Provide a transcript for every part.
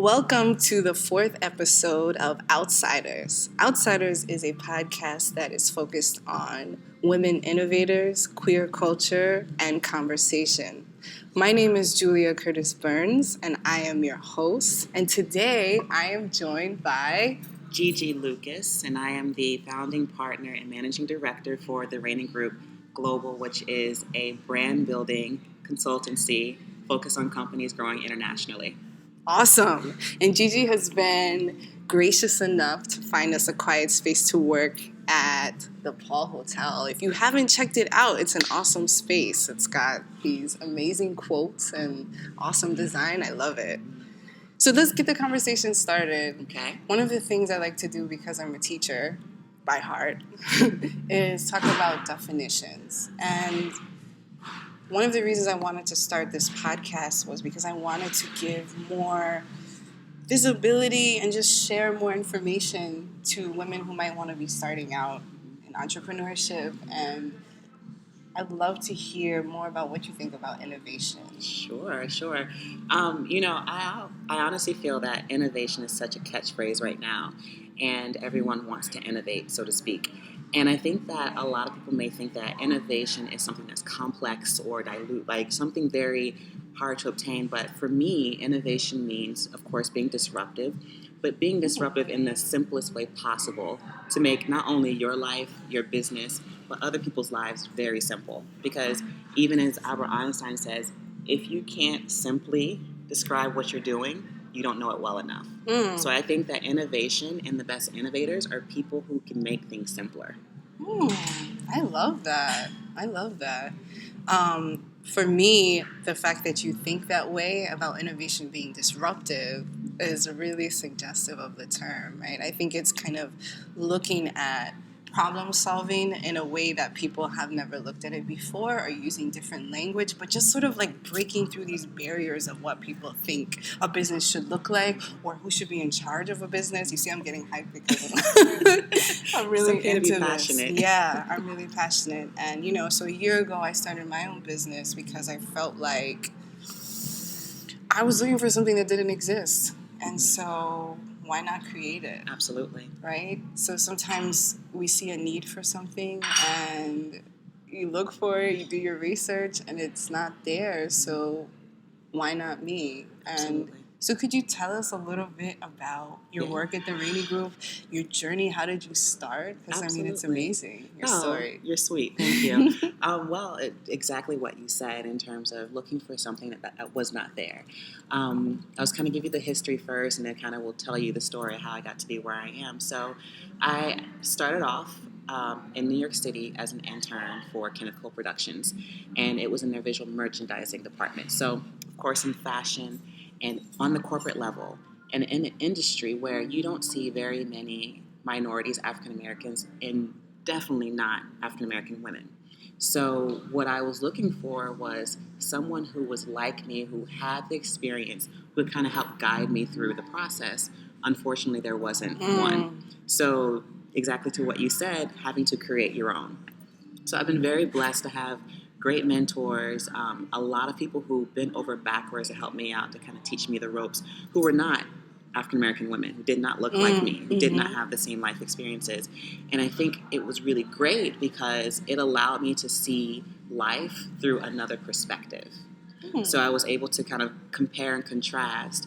Welcome to the fourth episode of OUTsidehERS. OUTsidehERS is a podcast that is focused on women innovators, queer culture, and conversation. My name is Julia Curtis Burns, and I am your host. And today I am joined by GiGi Lucas, and I am the founding partner and managing director for the Reigning Group Global, which is a brand building consultancy focused on companies growing internationally. Awesome. And GiGi has been gracious enough to find us a quiet space to work at the Paul Hotel. If you haven't checked it out, it's an awesome space. It's got these amazing quotes and awesome design. I love it. So let's get the conversation started. Okay. One of the things I like to do because I'm a teacher by heart is talk about definitions. And one of the reasons I wanted to start this podcast was because I wanted to give more visibility and just share more information to women who might want to be starting out in entrepreneurship. And I'd love to hear more about what you think about innovation. Sure. I honestly feel that innovation is such a catchphrase right now, and everyone wants to innovate, so to speak. And I think that a lot of people may think that innovation is something that's complex or dilute, like something very hard to obtain. But for me, innovation means, of course, being disruptive, but being disruptive in the simplest way possible to make not only your life, your business, but other people's lives very simple. Because even as Albert Einstein says, if you can't simply describe what you're doing, you don't know it well enough. So I think that innovation and the best innovators are people who can make things simpler. I love that. For me, the fact that you think that way about innovation being disruptive is really suggestive of the term, right? I think it's kind of looking at problem solving in a way that people have never looked at it before, or using different language, but just sort of like breaking through these barriers of what people think a business should look like or who should be in charge of a business. You see, I'm getting hyped because I'm really into this. Passionate. Yeah, I'm really passionate. And, so a year ago I started my own business because I felt like I was looking for something that didn't exist. And so why not create it? Absolutely. Right? So sometimes we see a need for something and you look for it, you do your research, and it's not there. So why not me? Absolutely. And so could you tell us a little bit about your work at the Reigning Group, your journey? How did you start? Because, it's amazing, your story. You're sweet. Thank you. Exactly what you said in terms of looking for something that was not there. I was kind of give you the history first, and then kind of will tell you the story of how I got to be where I am. So I started off in New York City as an intern for Kenneth Cole Productions, and it was in their visual merchandising department. So, of course, in fashion and on the corporate level, and in an industry where you don't see very many minorities, African Americans, and definitely not African American women. So what I was looking for was someone who was like me, who had the experience, who would kind of help guide me through the process. Unfortunately, there wasn't one. So exactly to what you said, having to create your own. So I've been very blessed to have great mentors, a lot of people who bent over backwards to help me out, to kind of teach me the ropes, who were not African-American women, who did not look like me, who did not have the same life experiences. And I think it was really great because it allowed me to see life through another perspective. So I was able to kind of compare and contrast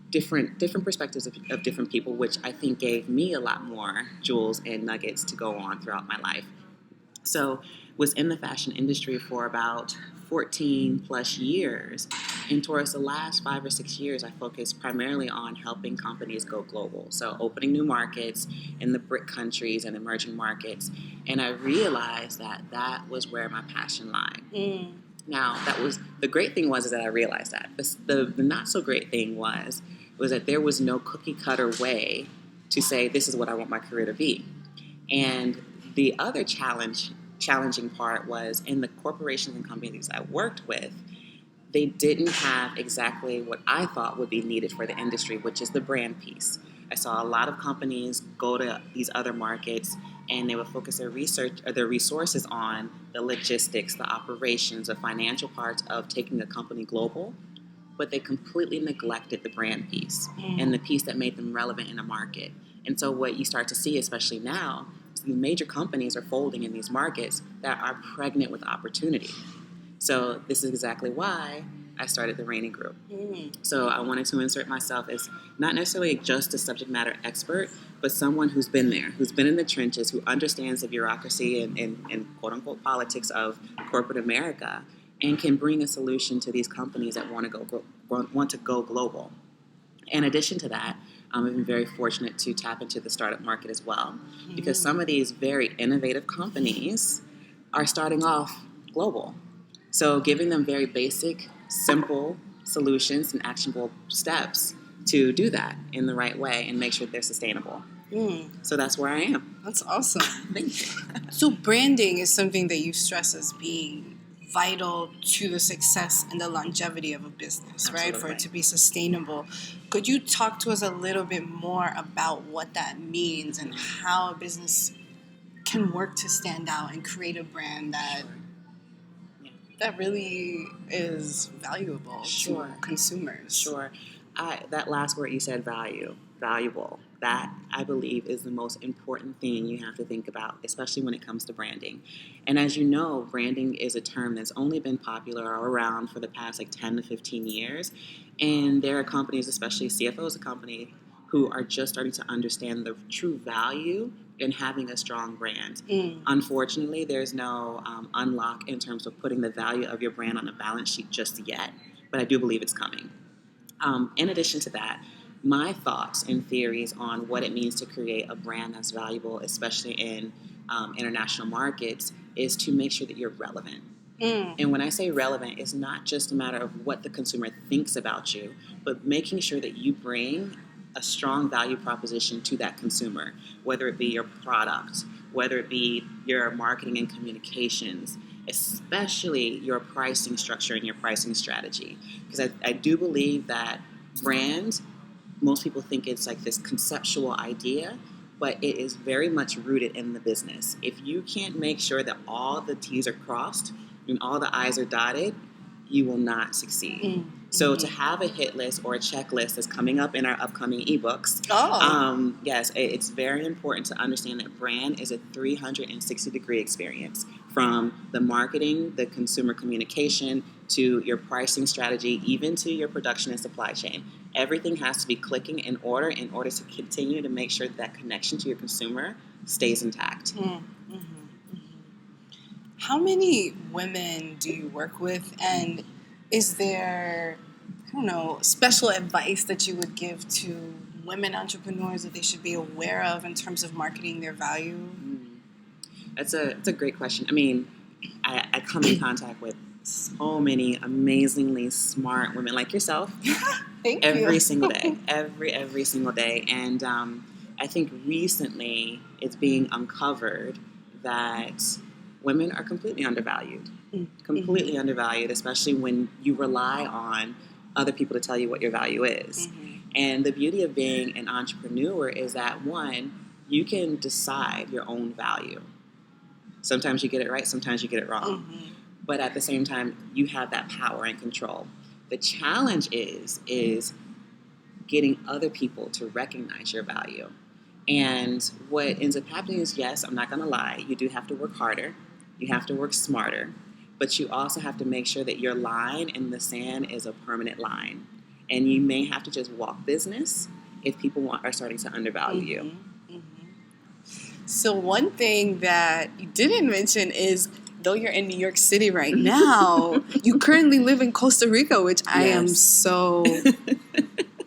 different perspectives of different people, which I think gave me a lot more jewels and nuggets to go on throughout my life. So was in the fashion industry for about 14 plus years. And towards the last 5 or 6 years, I focused primarily on helping companies go global. So opening new markets in the BRIC countries and emerging markets. And I realized that was where my passion lied. Now, the great thing was that I realized that. The not so great thing was that there was no cookie cutter way to say, this is what I want my career to be. And the other challenging part was in the corporations and companies I worked with, they didn't have exactly what I thought would be needed for the industry, which is the brand piece. I saw a lot of companies go to these other markets and they would focus their resources on the logistics, the operations, the financial parts of taking a company global, but they completely neglected the brand piece and the piece that made them relevant in a market. And so what you start to see, especially now, is the major companies are folding in these markets that are pregnant with opportunity. So this is exactly why I started the Rainey Group. So I wanted to insert myself as not necessarily just a subject matter expert, but someone who's been there, who's been in the trenches, who understands the bureaucracy and quote-unquote politics of corporate America, and can bring a solution to these companies that want to go global. In addition to that, I've been very fortunate to tap into the startup market as well, because some of these very innovative companies are starting off global. So giving them very basic, simple solutions and actionable steps to do that in the right way and make sure they're sustainable. So that's where I am. That's awesome. Thank you. So branding is something that you stress as being vital to the success and the longevity of a business, Absolutely. right? For it to be sustainable. Could you talk to us a little bit more about what that means and how a business can work to stand out and create a brand that really is valuable to consumers? Sure. That last word you said, valuable, that I believe is the most important thing you have to think about, especially when it comes to branding. And as you know, branding is a term that's only been popular or around for the past 10 to 15 years. And there are companies, especially CFOs of company, who are just starting to understand the true value in having a strong brand. Unfortunately, there's no unlock in terms of putting the value of your brand on a balance sheet just yet, but I do believe it's coming. In addition to that, my thoughts and theories on what it means to create a brand that's valuable, especially in international markets, is to make sure that you're relevant. And when I say relevant, it's not just a matter of what the consumer thinks about you, but making sure that you bring a strong value proposition to that consumer, whether it be your product, whether it be your marketing and communications, especially your pricing structure and your pricing strategy. Because I do believe that brand, most people think it's this conceptual idea, but it is very much rooted in the business. If you can't make sure that all the T's are crossed and all the I's are dotted, you will not succeed. So to have a hit list or a checklist that's coming up in our upcoming ebooks, yes, it's very important to understand that brand is a 360-degree experience, from the marketing, the consumer communication, to your pricing strategy, even to your production and supply chain. Everything has to be clicking in order to continue to make sure that connection to your consumer stays intact. How many women do you work with, and is there, special advice that you would give to women entrepreneurs that they should be aware of in terms of marketing their value? That's a great question. I mean, I come in contact with so many amazingly smart women like yourself every single day, every single day. And I think recently it's being uncovered that women are completely undervalued, especially when you rely on other people to tell you what your value is. And the beauty of being an entrepreneur is that, one, you can decide your own value. Sometimes you get it right, sometimes you get it wrong. But at the same time, you have that power and control. The challenge is getting other people to recognize your value. And what ends up happening is, yes, I'm not going to lie, you do have to work harder. You have to work smarter. But you also have to make sure that your line in the sand is a permanent line. And you may have to just walk business if people are starting to undervalue you. So one thing that you didn't mention is, though you're in New York City right now, you currently live in Costa Rica, which I am so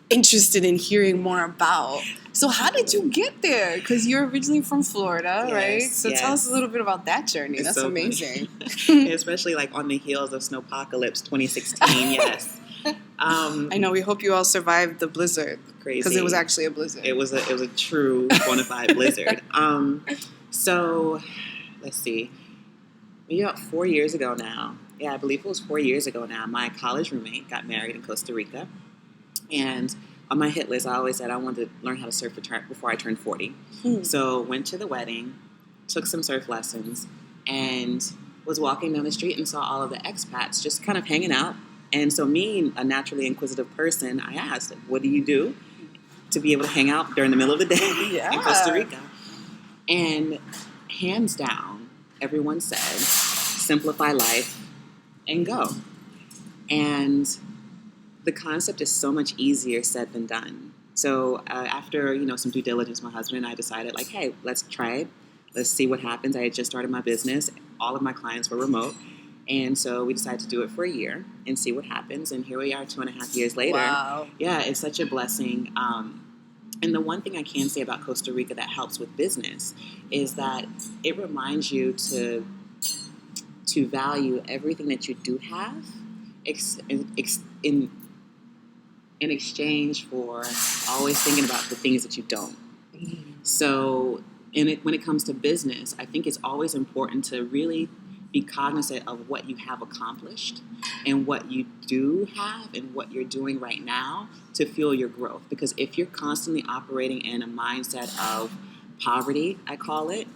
interested in hearing more about. So how did you get there? Because you're originally from Florida, right? So tell us a little bit about that journey. That's so amazing. Especially on the heels of Snowpocalypse 2016, yes. I know. We hope you all survived the blizzard. Crazy. Because it was actually a blizzard. It was a true bona fide blizzard. So let's see. Maybe about 4 years ago now. Yeah, I believe it was 4 years ago now. My college roommate got married in Costa Rica. And on my hit list, I always said I wanted to learn how to surf before I turned 40. So went to the wedding, took some surf lessons, and was walking down the street and saw all of the expats just kind of hanging out, And so me, a naturally inquisitive person, I asked, what do you do to be able to hang out during the middle of the day in Costa Rica? And hands down, everyone said, simplify life and go. And the concept is so much easier said than done. So after, some due diligence, my husband and I decided, like, hey, let's try it. Let's see what happens. I had just started my business. All of my clients were remote. And so we decided to do it for a year and see what happens. And here we are 2.5 years later. Wow. Yeah, it's such a blessing. And the one thing I can say about Costa Rica that helps with business is that it reminds you to value everything that you do have in exchange for always thinking about the things that you don't. So when it comes to business, I think it's always important to really be cognizant of what you have accomplished and what you do have and what you're doing right now to fuel your growth. Because if you're constantly operating in a mindset of poverty, I call it,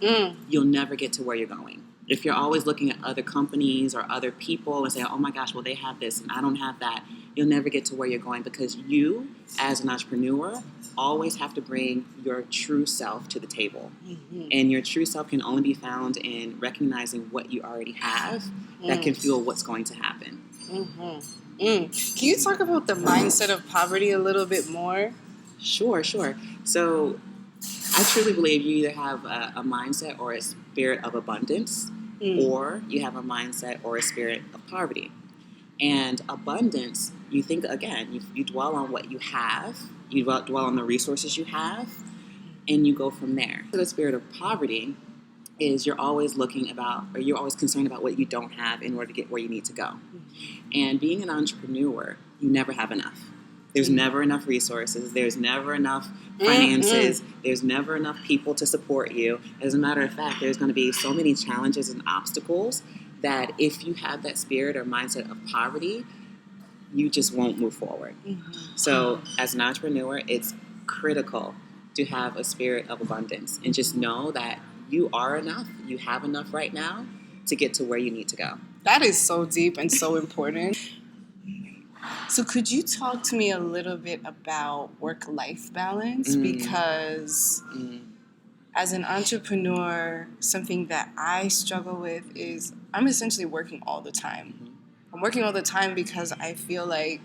you'll never get to where you're going. If you're always looking at other companies or other people and saying, oh my gosh, well, they have this and I don't have that, you'll never get to where you're going, because you, as an entrepreneur, always have to bring your true self to the table. And your true self can only be found in recognizing what you already have that can fuel what's going to happen. Can you talk about the mindset of poverty a little bit more? Sure. So I truly believe you either have a mindset or a spirit of abundance, or you have a mindset or a spirit of poverty. And abundance, you think, again, you dwell on what you have, you dwell on the resources you have, and you go from there. So the spirit of poverty is you're always you're always concerned about what you don't have in order to get where you need to go. And being an entrepreneur, you never have enough. There's never enough resources. There's never enough finances. There's never enough people to support you. As a matter of fact, there's going to be so many challenges and obstacles that if you have that spirit or mindset of poverty, you just won't move forward. So as an entrepreneur, it's critical to have a spirit of abundance and just know that you are enough. You have enough right now to get to where you need to go. That is so deep and so important. So could you talk to me a little bit about work-life balance? Because as an entrepreneur, something that I struggle with is I'm essentially working all the time. I'm working all the time because I feel like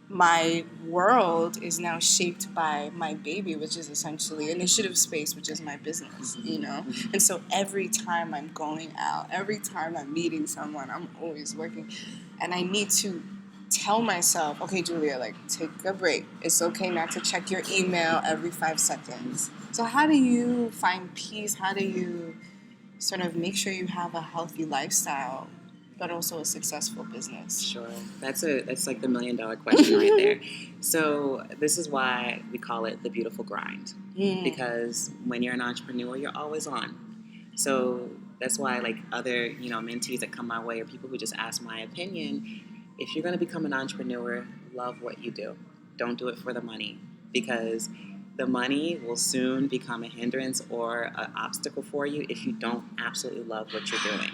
my world is now shaped by my baby, which is essentially Initiative Space, which is my business, And so every time I'm going out, every time I'm meeting someone, I'm always working. And I need to tell myself, okay, Julia, take a break. It's okay not to check your email every 5 seconds. So how do you find peace? How do you sort of make sure you have a healthy lifestyle, but also a successful business? Sure. That's like the $1 million question right there. So this is why we call it the beautiful grind. Because when you're an entrepreneur, you're always on. So that's why other, mentees that come my way or people who just ask my opinion, if you're going to become an entrepreneur, love what you do. Don't do it for the money, because the money will soon become a hindrance or an obstacle for you if you don't absolutely love what you're doing.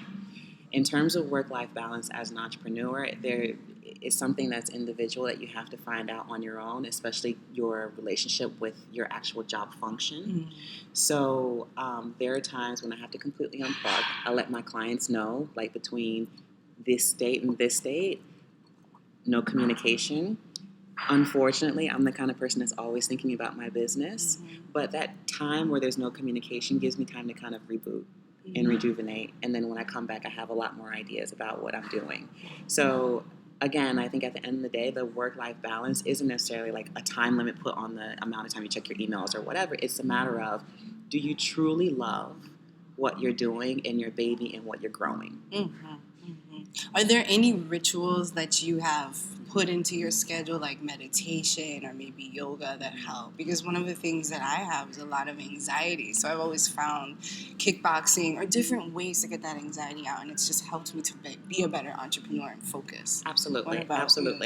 In terms of work-life balance as an entrepreneur, there is something that's individual that you have to find out on your own, especially your relationship with your actual job function. So there are times when I have to completely unplug. I let my clients know, between this date and this date, no communication. Unfortunately, I'm the kind of person that's always thinking about my business, but that time where there's no communication gives me time to kind of reboot and rejuvenate. And then when I come back, I have a lot more ideas about what I'm doing. So again, I think at the end of the day, the work-life balance isn't necessarily a time limit put on the amount of time you check your emails or whatever. It's a matter of, do you truly love what you're doing and your baby and what you're growing? Are there any rituals that you have put into your schedule, like meditation or maybe yoga, that help? Because one of the things that I have is a lot of anxiety. So I've always found kickboxing or different ways to get that anxiety out, and it's just helped me to be a better entrepreneur and focus. Absolutely.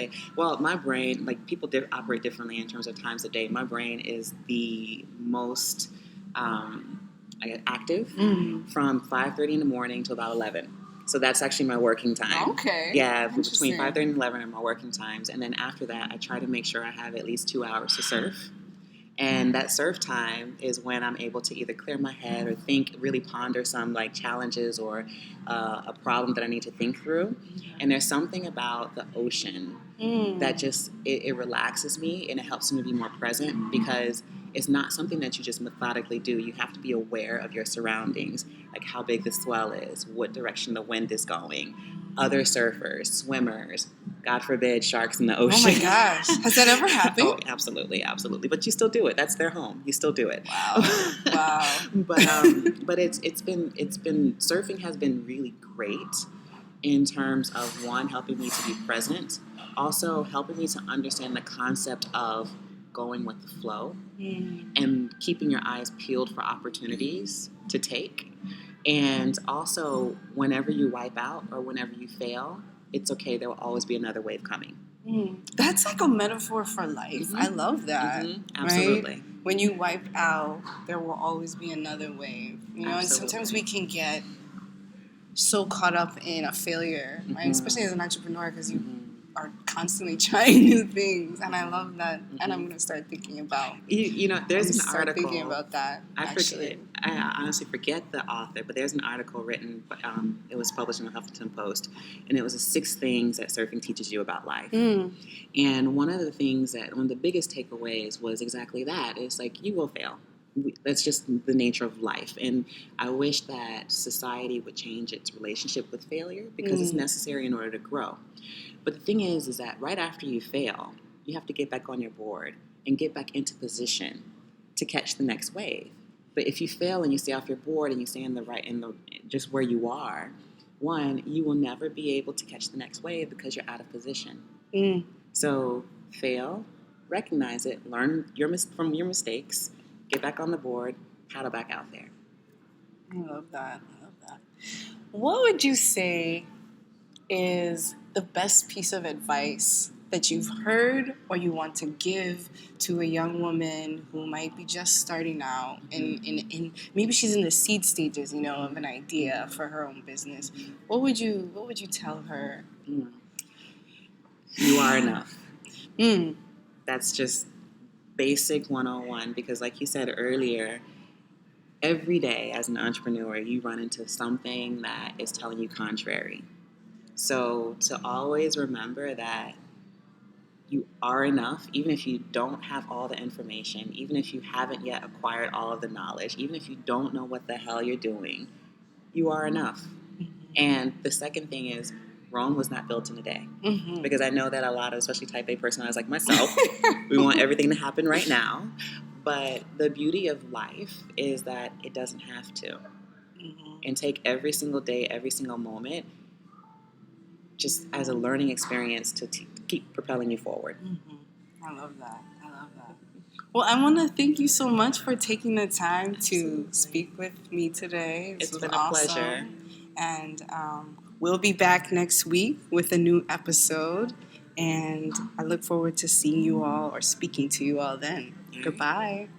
You? Well, my brain, people operate differently in terms of times of day. My brain is the most active from 5:30 in the morning to about 11. So that's actually my working time. Okay. Yeah, between 5:30 and 11 are my working times. And then after that, I try to make sure I have at least 2 hours to surf. And that surf time is when I'm able to either clear my head or think, really ponder some like challenges or a problem that I need to think through. And there's something about the ocean that just, it relaxes me and it helps me to be more present because it's not something that you just methodically do. You have to be aware of your surroundings, like how big the swell is, what direction the wind is going, other surfers, swimmers, God forbid, sharks in the ocean. Oh my gosh. Has that ever happened? Oh, absolutely, absolutely. But you still do it. That's their home. You still do it. Wow. Wow. But it's been surfing has been really great in terms of one, helping me to be present, also helping me to understand the concept of going with the flow and keeping your eyes peeled for opportunities to take. And also, whenever you wipe out or whenever you fail, it's okay. There will always be another wave coming. That's like a metaphor for life. I love that. Absolutely. Right? When you wipe out, there will always be another wave. You know, and sometimes we can get so caught up in a failure, right? Especially as an entrepreneur, because you are constantly trying new things, and I love that. And I'm going to start thinking about. You know, there's an article. Thinking about that. I honestly forget the author, but there's an article written. It was published in the Huffington Post, and it was the 6 things that surfing teaches you about life. And one of the biggest takeaways was exactly that. It's like you will fail. That's just the nature of life. And I wish that society would change its relationship with failure because it's necessary in order to grow. But the thing is that right after you fail, you have to get back on your board and get back into position to catch the next wave. But if you fail and you stay off your board and you stay just where you are, one, you will never be able to catch the next wave because you're out of position. So fail, recognize it, learn from your mistakes, get back on the board, paddle back out there. I love that. What would you say is the best piece of advice that you've heard or you want to give to a young woman who might be just starting out and maybe she's in the seed stages, of an idea for her own business? What would you tell her? You are enough. That's just basic 101 because like you said earlier, every day as an entrepreneur, you run into something that is telling you contrary. So to always remember that you are enough, even if you don't have all the information, even if you haven't yet acquired all of the knowledge, even if you don't know what the hell you're doing, you are enough. And the second thing is, Rome was not built in a day. Because I know that a lot of, especially type A personalities like myself, we want everything to happen right now. But the beauty of life is that it doesn't have to. And take every single day, every single moment, just as a learning experience to keep propelling you forward. I love that. Well, I want to thank you so much for taking the time to speak with me today. It's been a pleasure. And we'll be back next week with a new episode. And I look forward to seeing you all or speaking to you all then. Goodbye.